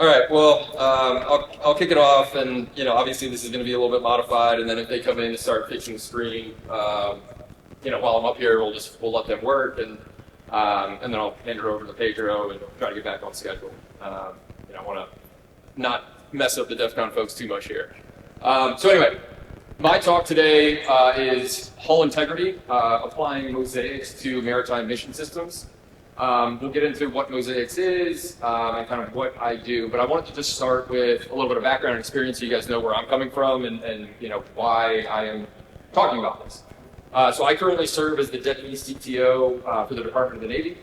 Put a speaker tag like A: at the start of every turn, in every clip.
A: All right. Well, I'll kick it off, and obviously this is going to be a little bit modified, and then if they come in and start fixing the screen, while I'm up here, we'll let them work, and then I'll hand it over to Pedro and try to get back on schedule. I want to not mess up the DEF CON folks too much here. So anyway, my talk today is hull integrity, applying mosaics to maritime mission systems. We'll get into what mosaics is and kind of what I do, but I wanted to just start with a little bit of background and experience so you guys know where I'm coming from and why I am talking about this. So I currently serve as the Deputy CTO for the Department of the Navy,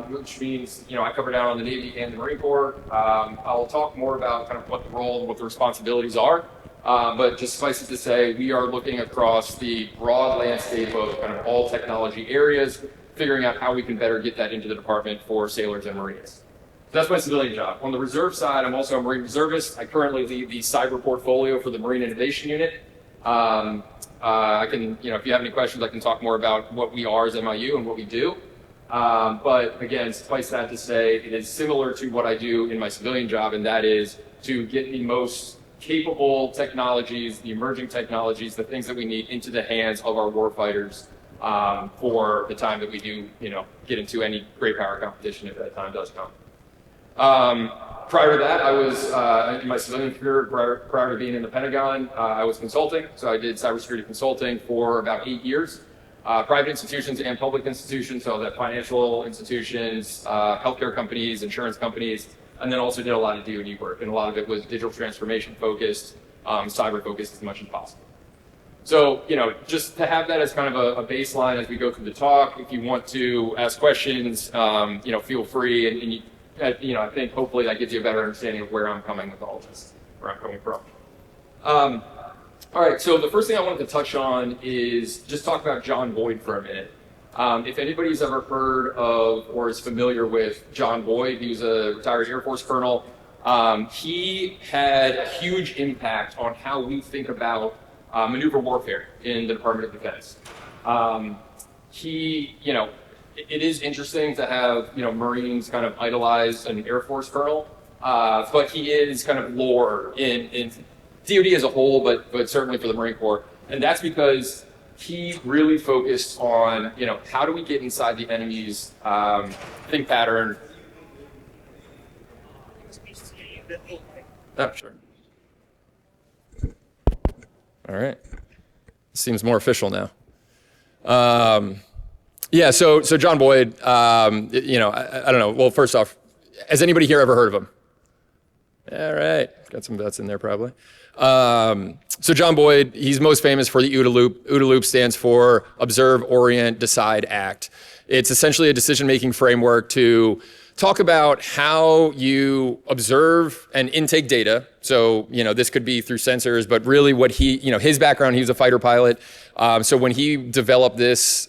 A: which means I cover down on the Navy and the Marine Corps. I'll talk more about kind of what the role and what the responsibilities are, but just suffice it to say, we are looking across the broad landscape of kind of all technology areas, figuring out how we can better get that into the department for sailors and Marines. So that's my civilian job. On the reserve side, I'm also a Marine reservist. I currently lead the cyber portfolio for the Marine Innovation Unit. I can, if you have any questions, I can talk more about what we are as MIU and what we do. But again, suffice that to say, it is similar to what I do in my civilian job, and that is to get the most capable technologies, the emerging technologies, the things that we need into the hands of our warfighters for the time that we do, get into any great power competition if that time does come. Prior to that, I was in my civilian career, prior to being in the Pentagon, I was consulting. So I did cybersecurity consulting for about 8 years. Private institutions and public institutions, so that financial institutions, healthcare companies, insurance companies, and then also did a lot of DoD work. And a lot of it was digital transformation focused, cyber focused as much as possible. So, just to have that as kind of a baseline as we go through the talk, if you want to ask questions, feel free. And I think hopefully that gives you a better understanding of where I'm coming with all this, where I'm coming from. All right, so the first thing I wanted to touch on is just talk about John Boyd for a minute. If anybody's ever heard of or is familiar with John Boyd, he was a retired Air Force colonel. He had a huge impact on how we think about maneuver warfare in the Department of Defense. It is interesting to have, Marines kind of idolize an Air Force colonel, but he is kind of lore in DoD as a whole, but certainly for the Marine Corps. And that's because he really focused on, how do we get inside the enemy's think pattern. Oh, sure. All right. Seems more official now. Yeah, so John Boyd, I don't know. Well, first off, has anybody here ever heard of him? All right, got some vets in there probably. So John Boyd, he's most famous for the OODA loop. OODA loop stands for Observe, Orient, Decide, Act. It's essentially a decision-making framework to talk about how you observe and intake data. So, this could be through sensors, but really what his background, he was a fighter pilot. So when he developed this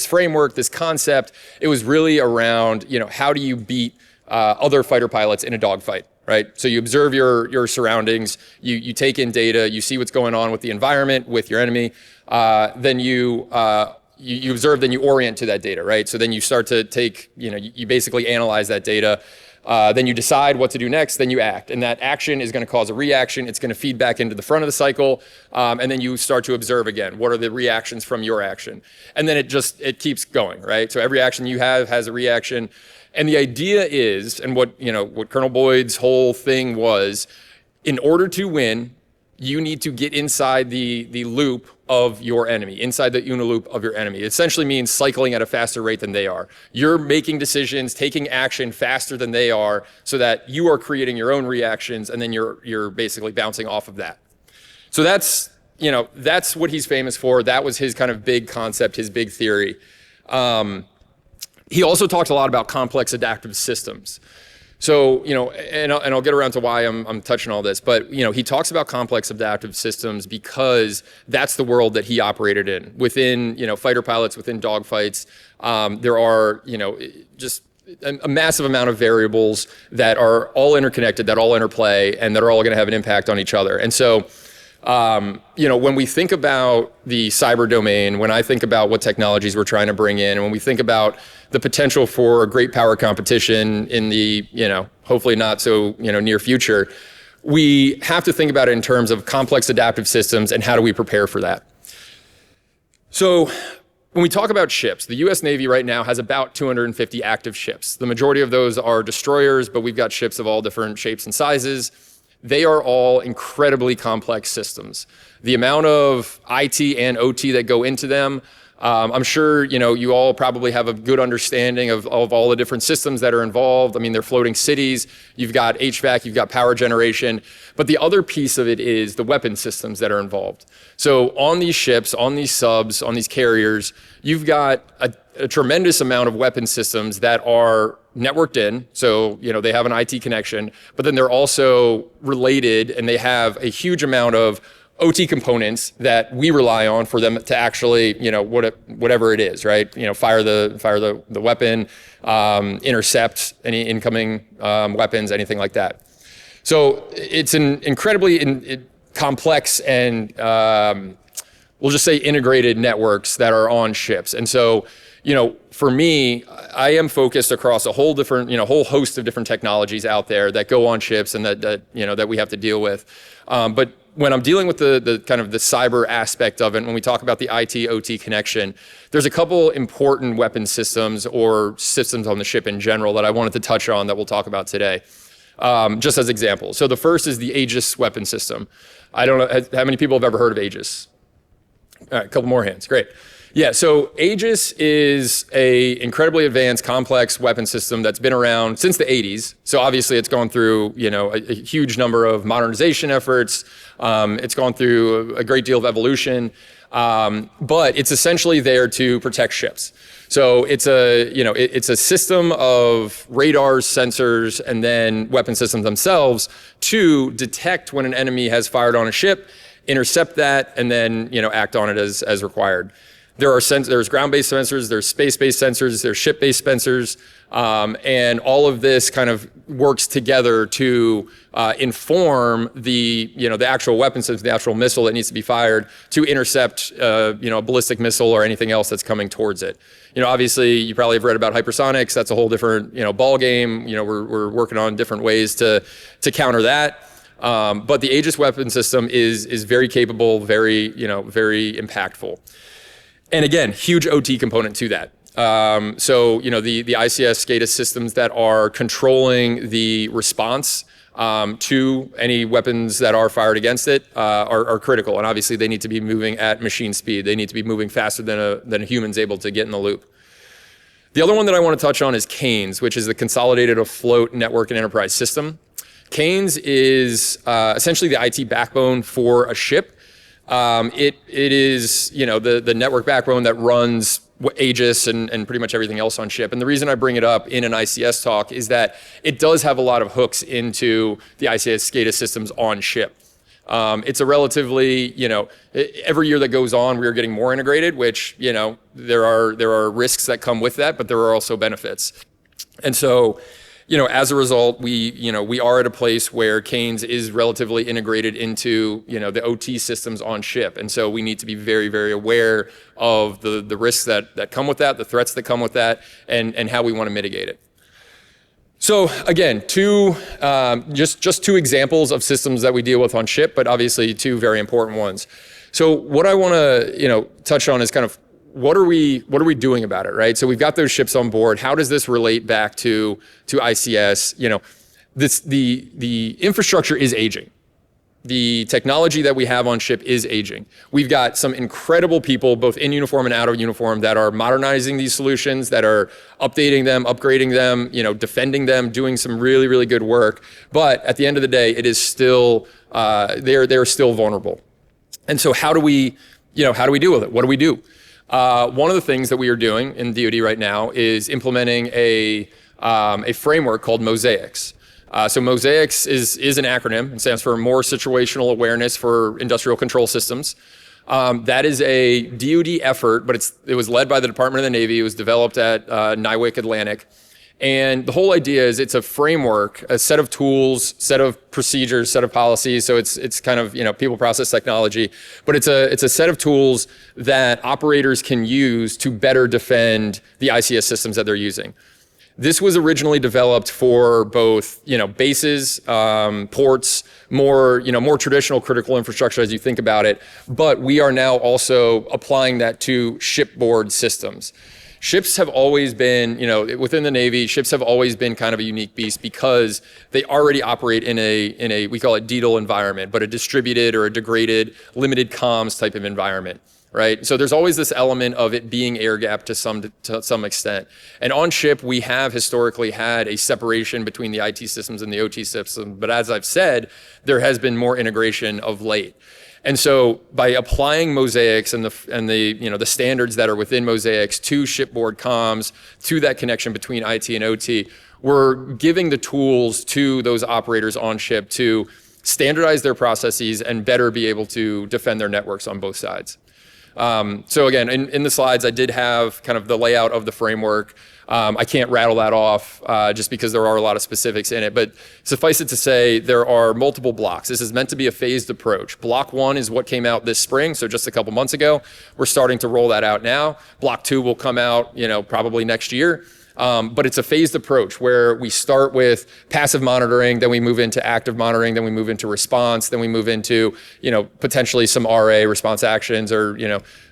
A: framework, this concept, it was really around, how do you beat other fighter pilots in a dogfight, right? So you observe your surroundings, you take in data, you see what's going on with the environment, with your enemy, then you observe, then you orient to that data, right? So then you start to take, you basically analyze that data, then you decide what to do next, then you act. And that action is going to cause a reaction. It's going to feed back into the front of the cycle. And then you start to observe again. What are the reactions from your action? And then it keeps going, right? So every action you have has a reaction. And the idea is, and what Colonel Boyd's whole thing was, in order to win, you need to get inside the loop of your enemy, inside the OODA loop of your enemy. It essentially means cycling at a faster rate than they are. You're making decisions, taking action faster than they are, so that you are creating your own reactions, and then you're basically bouncing off of that. So that's what he's famous for. That was his kind of big concept, his big theory. He also talked a lot about complex adaptive systems. So, and I'll get around to why I'm touching all this, but, he talks about complex adaptive systems because that's the world that he operated in. Within, fighter pilots, within dogfights, there are, just a massive amount of variables that are all interconnected, that all interplay, and that are all going to have an impact on each other. And so When we think about the cyber domain, when I think about what technologies we're trying to bring in, and when we think about the potential for a great power competition in the, hopefully not so, near future, we have to think about it in terms of complex adaptive systems and how do we prepare for that. So when we talk about ships, the US Navy right now has about 250 active ships. The majority of those are destroyers, but we've got ships of all different shapes and sizes. They are all incredibly complex systems. The amount of IT and OT that go into them, I'm sure you all probably have a good understanding of all the different systems that are involved. I mean, they're floating cities. You've got HVAC, you've got power generation. But the other piece of it is the weapon systems that are involved. So on these ships, on these subs, on these carriers, you've got a tremendous amount of weapon systems that are networked in. So, they have an IT connection, but then they're also related and they have a huge amount of OT components that we rely on for them to actually, whatever it is, right? Fire the weapon, intercept any incoming weapons, anything like that. So it's an incredibly complex and we'll just say integrated networks that are on ships. And so, for me, I am focused across a whole host of different technologies out there that go on ships and that we have to deal with. But when I'm dealing with the kind of the cyber aspect of it, when we talk about the IT-OT connection, there's a couple important weapon systems or systems on the ship in general that I wanted to touch on that we'll talk about today, just as examples. So the first is the Aegis weapon system. I don't know how many people have ever heard of Aegis. All right, a couple more hands, great. Yeah, so Aegis is a incredibly advanced, complex weapon system that's been around since the 80s. So obviously it's gone through, a huge number of modernization efforts. It's gone through a great deal of evolution, but it's essentially there to protect ships. So it's a system of radars, sensors, and then weapon systems themselves to detect when an enemy has fired on a ship, intercept that, and then, act on it as required. There's ground-based sensors, there's space-based sensors, there's ship-based sensors, and all of this kind of works together to inform the actual weapon system, the actual missile that needs to be fired to intercept, a ballistic missile or anything else that's coming towards it. Obviously, you probably have read about hypersonics. That's a whole different, ball game. We're working on different ways to counter that. But the Aegis weapon system is very capable, very impactful. And again, huge OT component to that. So the ICS SCADA systems that are controlling the response to any weapons that are fired against it are critical. And obviously they need to be moving at machine speed. They need to be moving faster than a human's able to get in the loop. The other one that I want to touch on is CANES, which is the Consolidated Afloat Network and Enterprise System. CANES is essentially the IT backbone for a ship. It is, the network backbone that runs Aegis and pretty much everything else on ship. And the reason I bring it up in an ICS talk is that it does have a lot of hooks into the ICS SCADA systems on ship. It's a relatively, every year that goes on, we are getting more integrated, which, there are risks that come with that, but there are also benefits. And so, as a result, we are at a place where CANES is relatively integrated into, the OT systems on ship. And so we need to be very, very aware of the risks that come with that, the threats that come with that, and how we want to mitigate it. So again, just two examples of systems that we deal with on ship, but obviously two very important ones. So what I want to, touch on is kind of what are we doing about it, right? So we've got those ships on board. How does this relate back to ICS? The infrastructure is aging. The technology that we have on ship is aging. We've got some incredible people, both in uniform and out of uniform, that are modernizing these solutions, that are updating them, upgrading them, defending them, doing some really, really good work. But at the end of the day, it is still, they're still vulnerable. And so how do we deal with it? What do we do? One of the things that we are doing in DoD right now is implementing a framework called MOSAICs. So MOSAICs is an acronym. It stands for More Situational Awareness for Industrial Control Systems. That is a DoD effort, but it was led by the Department of the Navy. It was developed at NIWC Atlantic. And the whole idea is it's a framework, a set of tools, set of procedures, set of policies. So it's kind of, people process technology, but it's a set of tools that operators can use to better defend the ICS systems that they're using. This was originally developed for both, bases, ports, more traditional critical infrastructure as you think about it. But we are now also applying that to shipboard systems. Ships have always been, within the Navy, ships have always been kind of a unique beast because they already operate in a we call it DDoL environment, but a distributed or a degraded, limited comms type of environment, right? So there's always this element of it being air-gapped to some extent. And on ship, we have historically had a separation between the IT systems and the OT systems. But as I've said, there has been more integration of late. And so by applying Mosaics and the standards that are within Mosaics to shipboard comms, to that connection between IT and OT, we're giving the tools to those operators on ship to standardize their processes and better be able to defend their networks on both sides. So again, in the slides, I did have kind of the layout of the framework. I can't rattle that off just because there are a lot of specifics in it, but suffice it to say, there are multiple blocks. This is meant to be a phased approach. Block 1 is what came out this spring, so just a couple months ago. We're starting to roll that out now. Block 2 will come out, probably next year. But it's a phased approach where we start with passive monitoring, then we move into active monitoring, then we move into response, then we move into, potentially some RA, response actions, or,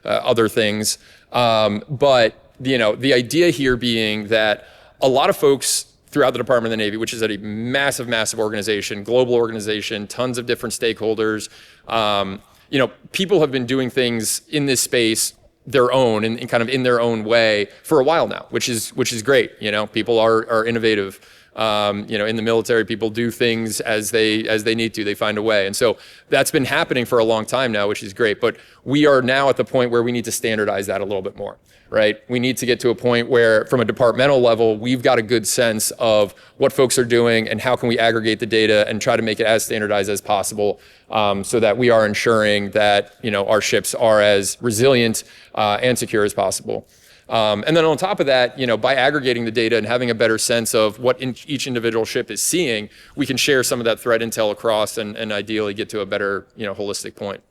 A: other things. But the idea here being that a lot of folks throughout the Department of the Navy, which is a massive, massive organization, global organization, tons of different stakeholders, people have been doing things in this space their own and kind of in their own way for a while now, which is great. People are innovative. In the military, people do things as they need to. They find a way, and so that's been happening for a long time now, which is great. But we are now at the point where we need to standardize that a little bit more, right? We need to get to a point where, from a departmental level, we've got a good sense of what folks are doing and how can we aggregate the data and try to make it as standardized as possible, so that we are ensuring that our ships are as resilient and secure as possible. And then on top of that, by aggregating the data and having a better sense of what each individual ship is seeing, we can share some of that threat intel across and ideally get to a better, holistic point.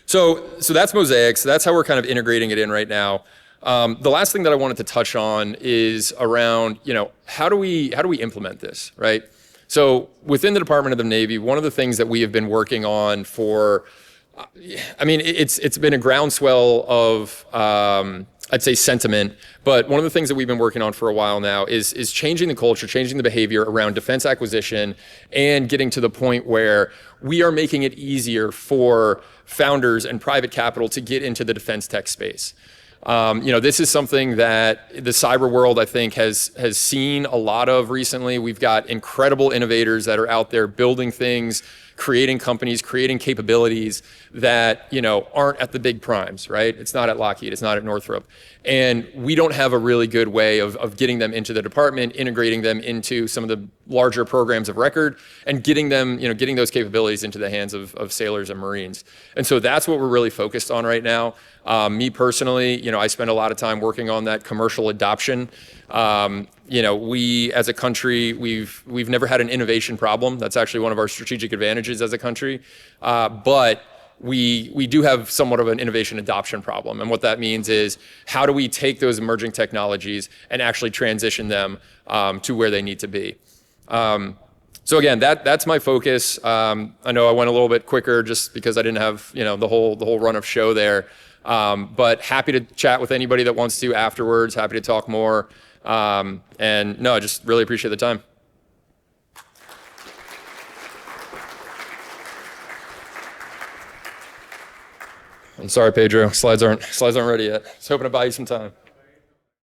A: So that's Mosaics. That's how we're kind of integrating it in right now. The last thing that I wanted to touch on is around, how do we implement this, right? So within the Department of the Navy, one of the things that we have been working on for, it's been a groundswell of, I'd say, sentiment, but one of the things that we've been working on for a while now is changing the culture, changing the behavior around defense acquisition, and getting to the point where we are making it easier for founders and private capital to get into the defense tech space. This is something that the cyber world, I think, has seen a lot of recently. We've got incredible innovators that are out there building things, creating companies, creating capabilities that, aren't at the big primes, right? It's not at Lockheed, it's not at Northrop. And we don't have a really good way of getting them into the department, integrating them into some of the larger programs of record, and getting them, getting those capabilities into the hands of sailors and Marines. And so that's what we're really focused on right now. Me personally, I spend a lot of time working on that commercial adoption. We as a country, we've never had an innovation problem. That's actually one of our strategic advantages as a country. But we do have somewhat of an innovation adoption problem. And what that means is, how do we take those emerging technologies and actually transition them to where they need to be? So again, that's my focus. I know I went a little bit quicker just because I didn't have the whole run of show there. But happy to chat with anybody that wants to afterwards. Happy to talk more. And no, I just really appreciate the time. I'm sorry, Pedro. Slides aren't ready yet. I was hoping to buy you some time.